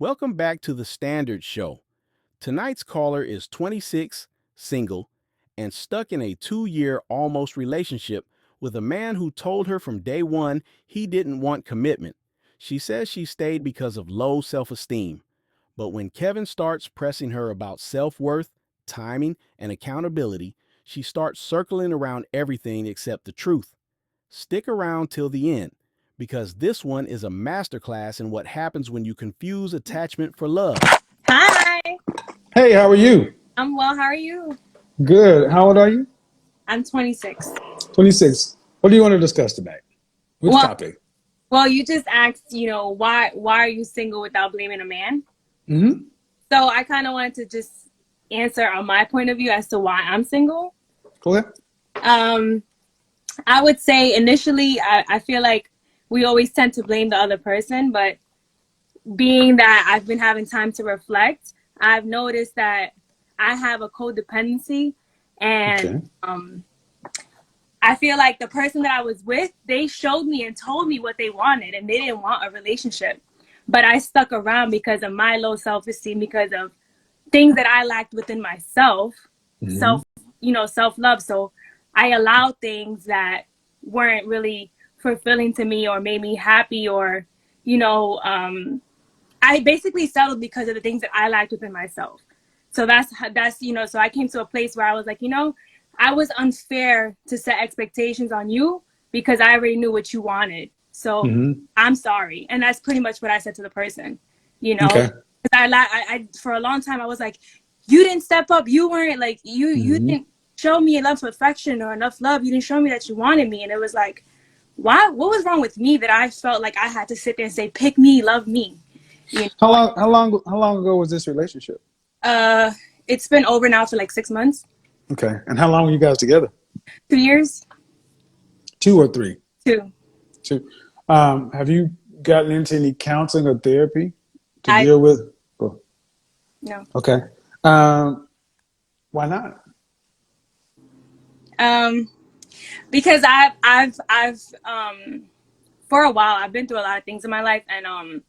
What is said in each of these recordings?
Welcome back to the Standard Show. Tonight's caller is 26, single, and stuck in a 2-year almost relationship with a man who told her from day one he didn't want commitment. She says she stayed because of low self esteem. But when Kevin starts pressing her about self worth, timing, and accountability, she starts circling around everything except the truth. Stick around till the end, because this one is a masterclass in what happens when you confuse attachment for love. Hi, Hey, how are you? I'm well. How are you? Good. How old are you? I'm 26. 26. What do you want to discuss tonight? Which Well, topic? well, you just asked, why are you single without blaming a man? Mm-hmm. So I kind of wanted to just answer on my point of view as to why I'm single. Go ahead. Um, I would say initially, I feel like we always tend to blame the other person, but being that I've been having time to reflect, I've noticed that I have a codependency, and Okay. I feel like the person that I was with, they showed me and told me what they wanted, and they didn't want a relationship. But I stuck around because of my low self-esteem, because of things that I lacked within myself, Mm-hmm. self, self-love. So I allowed things that weren't really fulfilling to me or made me happy, or, you know, I basically settled because of the things that I lacked within myself. So so I came to a place where I was like, I was unfair to set expectations on you because I already knew what you wanted. So Mm-hmm. I'm sorry. And that's pretty much what I said to the person, you know, Okay. because I for a long time I was like, you didn't step up. You weren't like, you Mm-hmm. didn't show me enough affection or enough love. You didn't show me that you wanted me. And it was like, what was wrong with me that I felt like I had to sit there and say, pick me, love me, you How know? long? How long ago was this relationship? Uh, it's been over now for like 6 months, Okay. And how long were you guys together? 2 years, 2 or 3? two. Two. Have you gotten into any counseling or therapy to I deal with? Oh, no. okay. Um, why not? Um, because I've for a while I've been through a lot of things in my life, and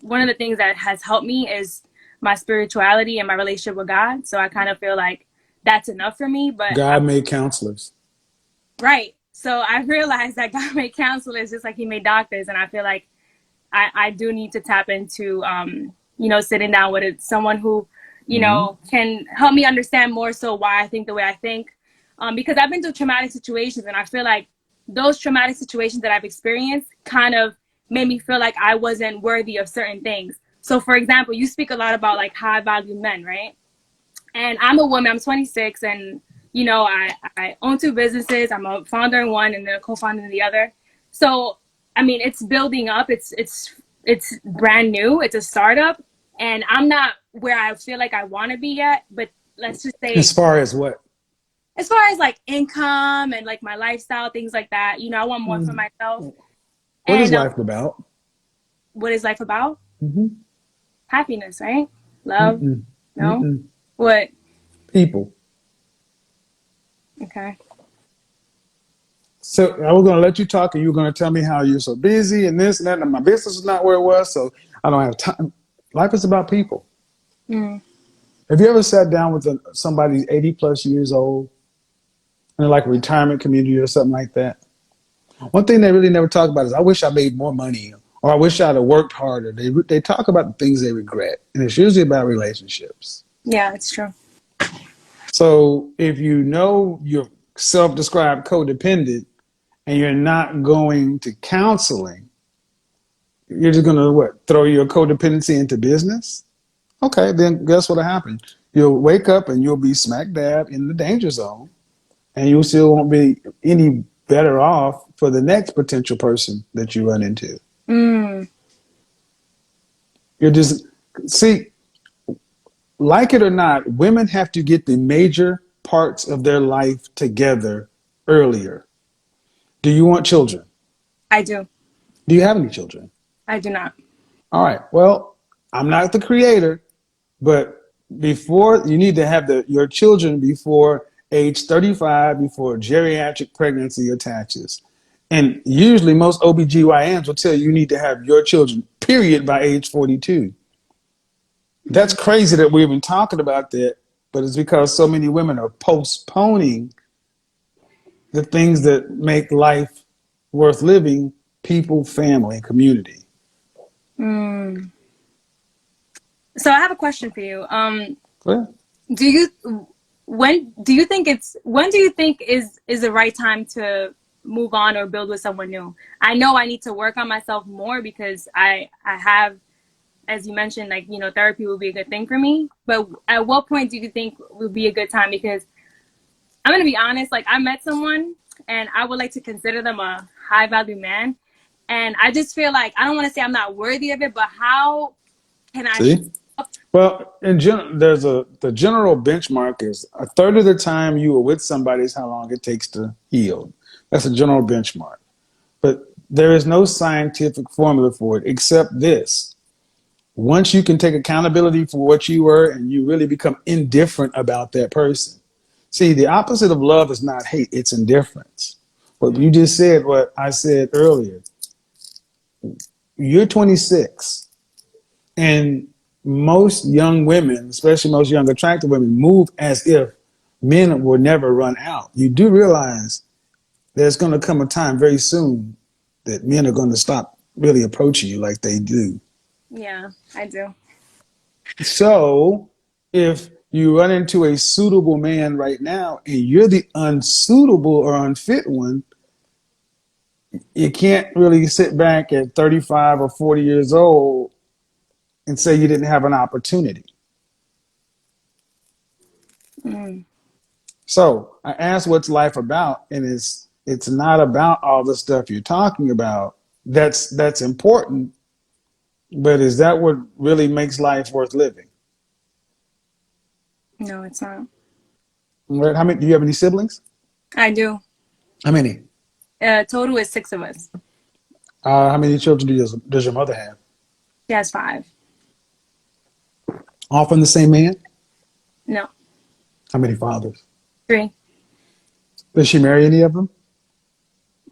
one of the things that has helped me is my spirituality and my relationship with God. So I kind of feel like that's enough for me. But God made counselors. right. So I realized that God made counselors just like He made doctors, and I feel like I do need to tap into sitting down with someone who Mm-hmm. can help me understand more so why I think the way I think, because I've been through traumatic situations, and I feel like those traumatic situations that I've experienced kind of made me feel like I wasn't worthy of certain things. So for example, you speak a lot about like high value men, right? And I'm a woman, I'm 26, and I own two businesses. I'm a founder in one and then a co-founder in the other. So I mean, it's building up. It's brand new. It's a startup, and I'm not where I feel like I want to be yet. But let's just say, As far as what? as far as like income and like my lifestyle, things like that, I want more for Mm. myself. What is And life about? what is life about? Mm-hmm. Happiness, right? Love. Mm-mm. No. Mm-mm. What? People. Okay. So I was going to let you talk, and you were going to tell me how you're so busy and this and that, and my business is not where it was, so I don't have time. Life is about people. Mm. Have you ever sat down with somebody 80 plus years old in like a retirement community or something like that? One thing they really never talk about is, I wish I made more money, or I wish I'd have worked harder. They talk about the things they regret, and it's usually about relationships. Yeah, it's true. So if you know you're self-described codependent and you're not going to counseling, you're just going to what? Throw your codependency into business? Okay, then guess what'll happen? You'll wake up and you'll be smack dab in the danger zone, and you still won't be any better off for the next potential person that you run into. Mm. You're just see, like it or not, women have to get the major parts of their life together earlier. Do you want children? I do. Do you have any children? I do not. All right. Well, I'm not the creator, but before you need to have your children before age 35, before geriatric pregnancy attaches. And usually most OBGYNs will tell you need to have your children, period, by age 42. That's crazy that we're even talking about that, but it's because so many women are postponing the things that make life worth living: people, family, community. Mm. So I have a question for you. Yeah. Do you when do you think is the right time to move on or build with someone new? I know I need to work on myself more because I have, as you mentioned, like, you know, therapy would be a good thing for me. But at what point do you think would be a good time? Because I'm gonna be honest, like, I met someone and I would like to consider them a high value man, and I just feel like I don't want to say I'm not worthy of it, but how can I show See? up? Well, in there's the general benchmark is a third of the time you were with somebody is how long it takes to heal. That's a general benchmark. But there is no scientific formula for it except this. Once you can take accountability for what you were and you really become indifferent about that person. See, the opposite of love is not hate, it's indifference. What you just said, what I said earlier, you're 26, and most young women, especially most young attractive women, move as if men will never run out. You do realize there's going to come a time very soon that men are going to stop really approaching you like they do. Yeah, I do. So if you run into a suitable man right now and you're the unsuitable or unfit one, you can't really sit back at 35 or 40 years old and say you didn't have an opportunity. Mm. So I asked what's life about, and it's not about all the stuff you're talking about. That's important, but is that what really makes life worth living? No, it's not. Right? How many do you have any siblings? I do. How many? Total is 6 of us. How many children does your mother have? She has 5. All from the same man? No, How many fathers? 3. Did she marry any of them?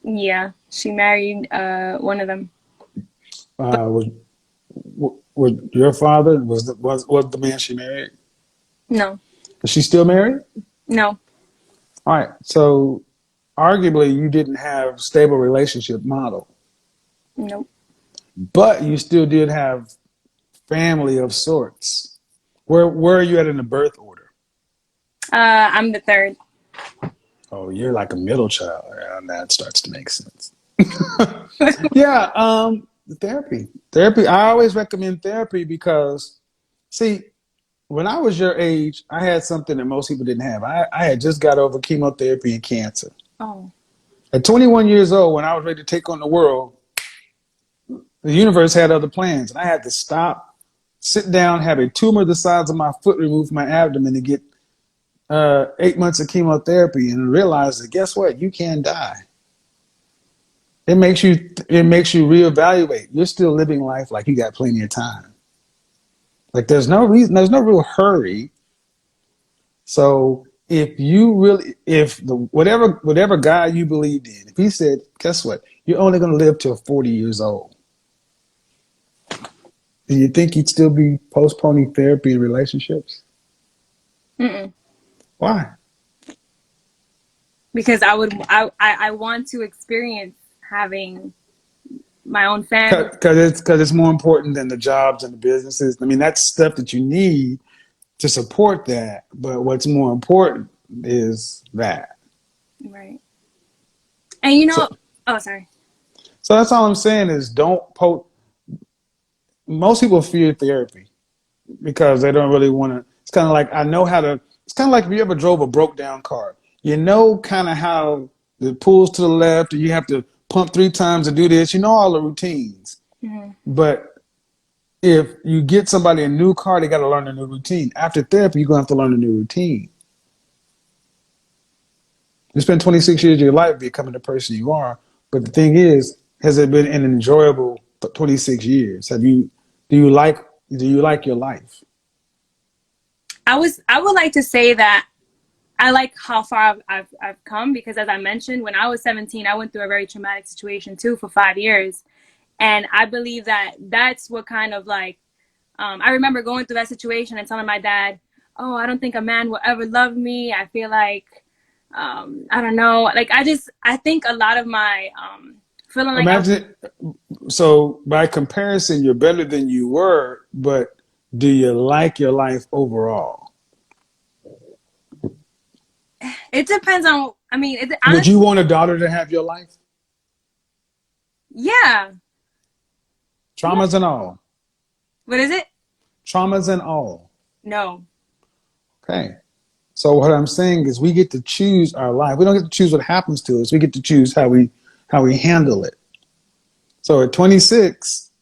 Yeah, she married one of them. Uh, was was your father was the man she married? No, Is she still married? no, All right. So arguably you didn't have stable relationship model, nope. but you still did have family of sorts. Where are you at in the birth order? I'm the third. Oh, you're like a middle child. Yeah, that starts to make sense. Yeah, therapy. Therapy. I always recommend therapy because, see, when I was your age, I had something that most people didn't have. I had just got over chemotherapy and cancer. Oh, At 21 years old, when I was ready to take on the world, the universe had other plans, and I had to stop, sit down, have a tumor the size of my foot removed from my abdomen to get 8 months of chemotherapy, and realize that guess what? You can die. It makes you reevaluate. You're still living life like you got plenty of time. Like there's no reason, there's no real hurry. So if the whatever guy you believed in, if he said, guess what? You're only going to live till 40 years old. Do you think he'd still be postponing therapy and relationships? mm-mm. Why? Because I want to experience having my own family. Because it's more important than the jobs and the businesses. I mean, that's stuff that you need to support that. But what's more important is that. Right. And you So, know, oh, sorry. so that's all I'm saying is don't poke. Most people fear therapy because they don't really want to. It's kind of like I know how to. It's kind of like if you ever drove a broke down car. You know kind of how it pulls to the left, and you have to pump 3 times to do this. You know all the routines. Mm-hmm. But if you get somebody a new car, they got to learn a new routine. After therapy, you're gonna have to learn a new routine. You spend 26 years of your life becoming the person you are. But the thing is, has it been an enjoyable 26 years? Do you like do you like your life? I would like to say that I like how far I've come, because as I mentioned, when I was 17, I went through a very traumatic situation too for 5 years. And I believe that that's what kind of like I remember going through that situation and telling my dad, "Oh, I don't think a man will ever love me. I feel like, I don't know. Like, I think a lot of my feeling like I was, Imagine, so by comparison, you're better than you were, but do you like your life overall? it depends on, I mean, Would honestly, you want a daughter to have your life? yeah. Yeah. Traumas and all. What is it? Traumas and all. No. Okay. So what I'm saying is we get to choose our life. We don't get to choose what happens to us. We get to choose how we handle it. So at 26,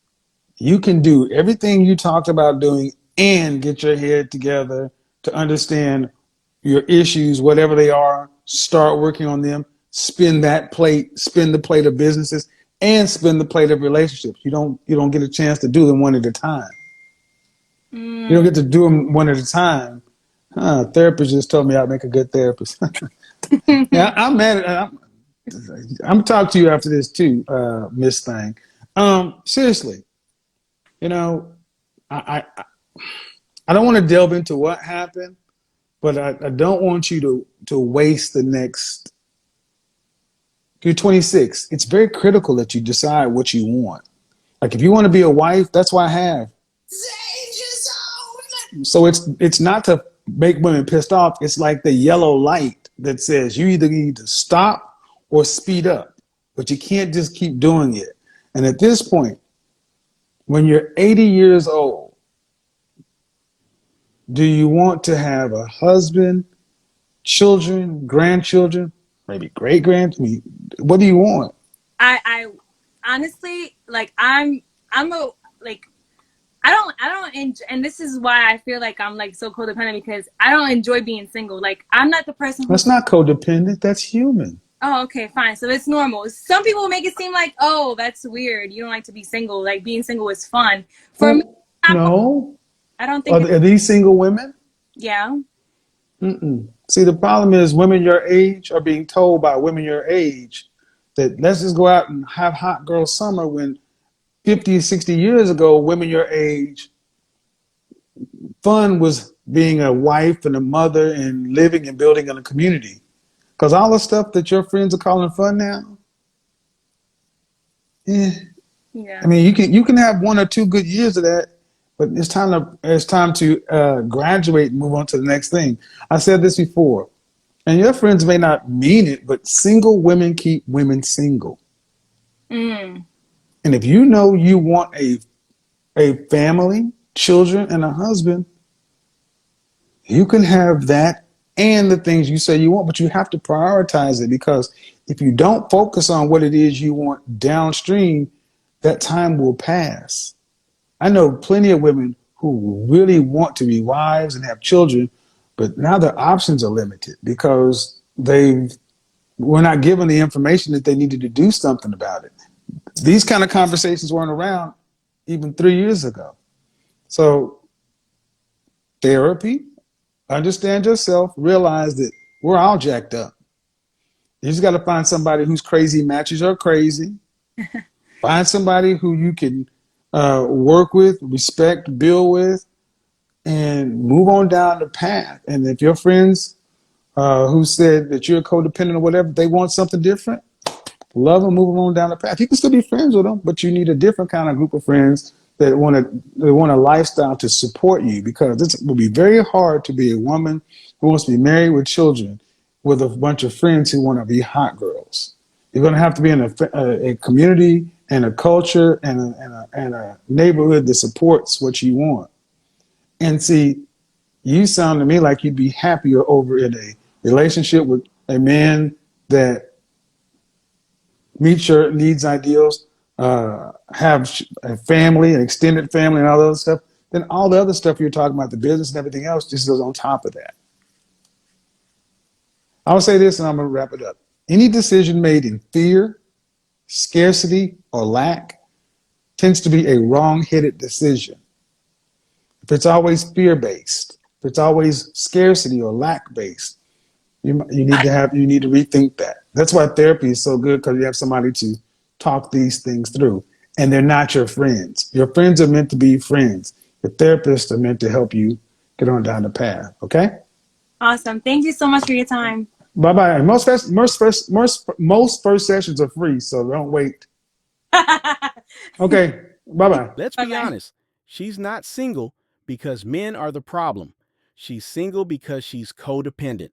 you can do everything you talked about doing and get your head together to understand your issues, whatever they are, start working on them, spin the plate of businesses, and spin the plate of relationships. You don't get a chance to do them one at a time. You don't Mm. get to do them one at a time. Therapist just told me I'd make a good therapist. Yeah, I'm mad at I'm talking to you after this too, Miss Thing. Seriously, you know, I I don't want to delve into what happened, but I don't want you to waste the next. You're 26. It's very critical that you decide what you want. Like if you want to be a wife, that's why I have. So it's not to make women pissed off. It's like the yellow light that says you either need to stop or speed up, but you can't just keep doing it. And at this point, when you're 80 years old, do you want to have a husband, children, grandchildren, maybe great grand? I mean, what do you want? I honestly, like, I'm a, like, I don't enjoy, and this is why I feel like I'm like so codependent because I don't enjoy being single. Like, I'm not the person who's, That's not codependent. That's human. oh, okay, fine. So it's normal. Some people make it seem like, oh, that's weird. You don't like to be single. Like, being single is fun. For me, Well, no. I don't think it's, Are these single women? yeah. Mm-mm. See, the problem is women your age are being told by women your age that let's just go out and have hot girl summer when 50, 60 years ago, women your age, fun was being a wife and a mother and living and building in a community. Because all the stuff that your friends are calling fun now, eh, I Yeah. mean, you can have 1 or 2 good years of that, but it's time to graduate and move on to the next thing. I said this before, and your friends may not mean it, but single women keep women single. Mm. And if you know you want a family, children, and a husband, you can have that and the things you say you want, but you have to prioritize it because if you don't focus on what it is you want downstream, that time will pass. I know plenty of women who really want to be wives and have children, but now their options are limited because they were not given the information that they needed to do something about it. These kind of conversations weren't around even 3 years ago. So therapy, understand yourself, realize that we're all jacked up. You just got to find somebody whose crazy matches are crazy. Find somebody who you can work with, respect, build with, and move on down the path. And if your friends who said that you're codependent or whatever, they want something different, love them, move them on down the path. You can still be friends with them, but you need a different kind of group of friends that want a lifestyle to support you because it will be very hard to be a woman who wants to be married with children with a bunch of friends who want to be hot girls. You're going to have to be in a community and a culture and a neighborhood that supports what you want. And see, you sound to me like you'd be happier over in a relationship with a man that meet your needs, ideals, have a family, an extended family, and all the other stuff, then all the other stuff you're talking about, the business and everything else, just goes on top of that. I'll say this and I'm going to wrap it up. Any decision made in fear, scarcity, or lack tends to be a wrong headed decision. If it's always fear based, if it's always scarcity or lack based, you need to rethink that. That's why therapy is so good because you have somebody to talk these things through, and they're not your friends. Your friends are meant to be friends. The therapists are meant to help you get on down the path. Okay. Awesome. Thank you so much for your time. Bye bye. Most first sessions are free, so don't wait. Okay. Bye bye. Let's Bye be bye. honest. She's not single because men are the problem. She's single because she's codependent.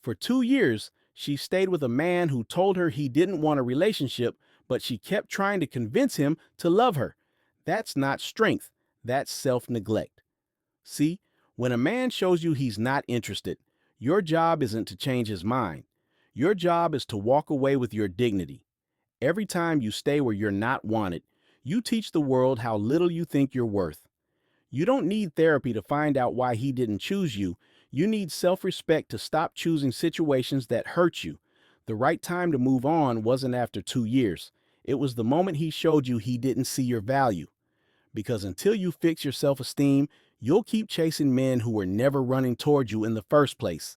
For 2 years, she stayed with a man who told her he didn't want a relationship, but she kept trying to convince him to love her. That's not strength. That's self-neglect. See, when a man shows you he's not interested, your job isn't to change his mind. Your job is to walk away with your dignity. Every time you stay where you're not wanted, you teach the world how little you think you're worth. You don't need therapy to find out why he didn't choose you. You need self-respect to stop choosing situations that hurt you. The right time to move on wasn't after 2 years. It was the moment he showed you he didn't see your value. Because until you fix your self-esteem, you'll keep chasing men who were never running toward you in the first place.